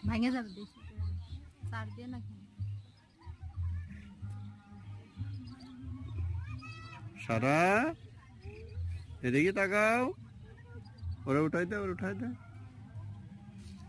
ভাঙে যাবে বেশি চার দিয়ে না সারা এদিকে তাকাও, ওরা উঠাই দে, ওরা উঠাই দে।